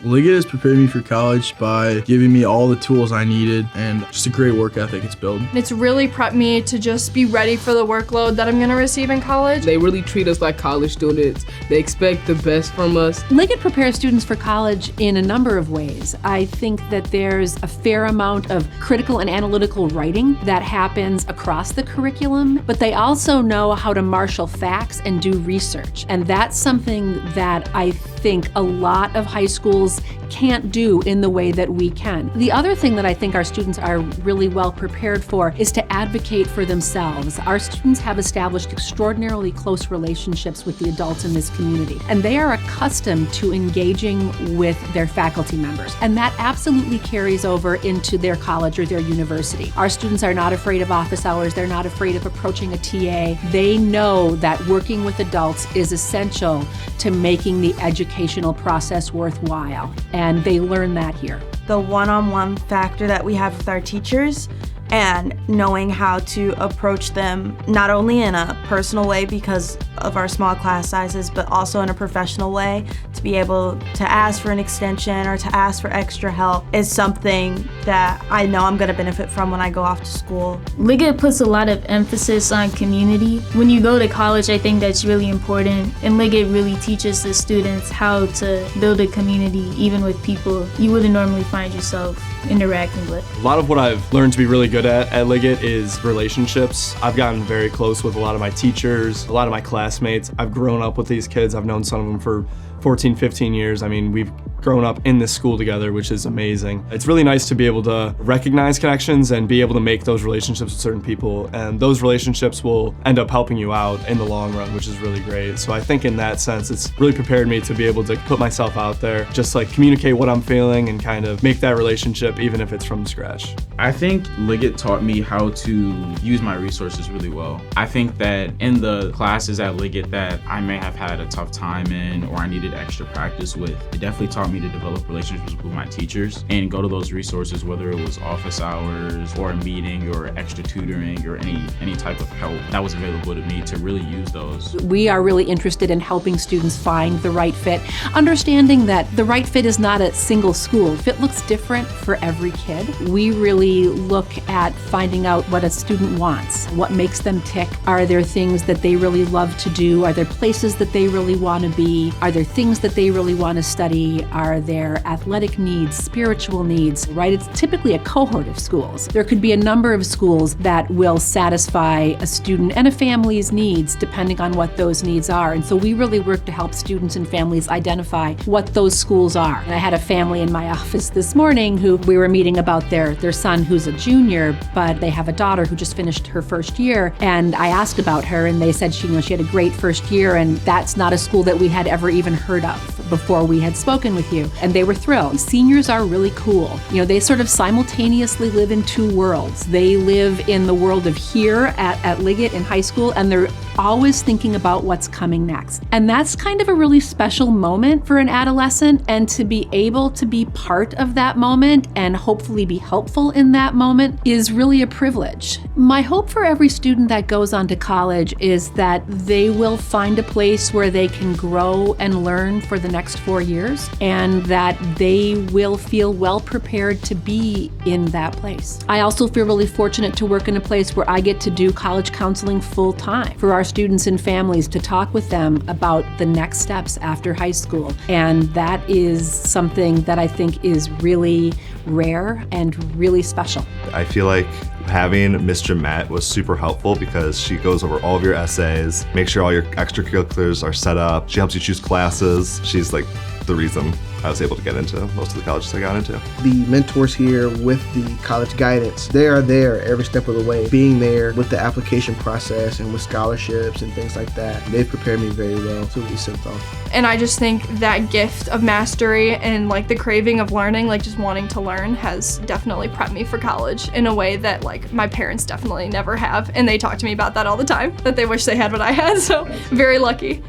Liggett has prepared me for college by giving me all the tools I needed and just a great work ethic it's built. It's really prepped me to just be ready for the workload that I'm gonna receive in college. They really treat us like college students. They expect the best from us. Liggett prepares students for college in a number of ways. I think that there's a fair amount of critical and analytical writing that happens across the curriculum, but they also know how to marshal facts and do research. And that's something that I think a lot of high schools can't do in the way that we can. The other thing that I think our students are really well prepared for is to advocate for themselves. Our students have established extraordinarily close relationships with the adults in this community, and they are accustomed to engaging with their faculty members. And that absolutely carries over into their college or their university. Our students are not afraid of office hours. They're not afraid of approaching a TA. They know that working with adults is essential to making the educational process worthwhile. And they learn that here. The one-on-one factor that we have with our teachers and knowing how to approach them not only in a personal way because of our small class sizes, but also in a professional way, to be able to ask for an extension or to ask for extra help is something that I know I'm going to benefit from when I go off to school. Liggett puts a lot of emphasis on community. When you go to college, I think that's really important, and Liggett really teaches the students how to build a community even with people you wouldn't normally find yourself interacting with. A lot of what I've learned to be really good at Liggett is relationships. I've gotten very close with a lot of my teachers, a lot of my classmates. I've grown up with these kids. I've known some of them for 14, 15 years. I mean, we've grown up in this school together, which is amazing. It's really nice to be able to recognize connections and be able to make those relationships with certain people, and those relationships will end up helping you out in the long run, which is really great. So I think in that sense, it's really prepared me to be able to put myself out there, just like communicate what I'm feeling and kind of make that relationship, even if it's from scratch. I think Liggett taught me how to use my resources really well. I think that in the classes at Liggett that I may have had a tough time in or I needed extra practice with, it definitely taught me to develop relationships with my teachers and go to those resources, whether it was office hours or a meeting or extra tutoring or any type of help that was available to me, to really use those. We are really interested in helping students find the right fit, understanding that the right fit is not a single school. Fit looks different for every kid. We really look at finding out what a student wants, what makes them tick. Are there things that they really love to do? Are there places that they really want to be? Are there things that they really want to study? Are there athletic needs, spiritual needs, right? It's typically a cohort of schools. There could be a number of schools that will satisfy a student and a family's needs depending on what those needs are. And so we really work to help students and families identify what those schools are. And I had a family in my office this morning who we were meeting about their son who's a junior, but they have a daughter who just finished her first year. And I asked about her and they said she had a great first year, and that's not a school that we had ever even heard of before we had spoken with you. And they were thrilled. Seniors are really cool. They sort of simultaneously live in two worlds. They live in the world of here at Liggett in high school, and they're always thinking about what's coming next. And that's kind of a really special moment for an adolescent, and to be able to be part of that moment and hopefully be helpful in that moment is really a privilege. My hope for every student that goes on to college is that they will find a place where they can grow and learn for the next 4 years, and that they will feel well prepared to be in that place. I also feel really fortunate to work in a place where I get to do college counseling full time for our students and families, to talk with them about the next steps after high school. And that is something that I think is really rare and really special. I feel like having Mr. Matt was super helpful because she goes over all of your essays, makes sure all your extracurriculars are set up. She helps you choose classes. She's like the reason I was able to get into most of the colleges I got into. The mentors here with the college guidance, they are there every step of the way, being there with the application process and with scholarships and things like that. They've prepared me very well to be sent off. And I just think that gift of mastery and the craving of learning, just wanting to learn, has definitely prepped me for college in a way that my parents definitely never have. And they talk to me about that all the time, that they wish they had what I had, so very lucky.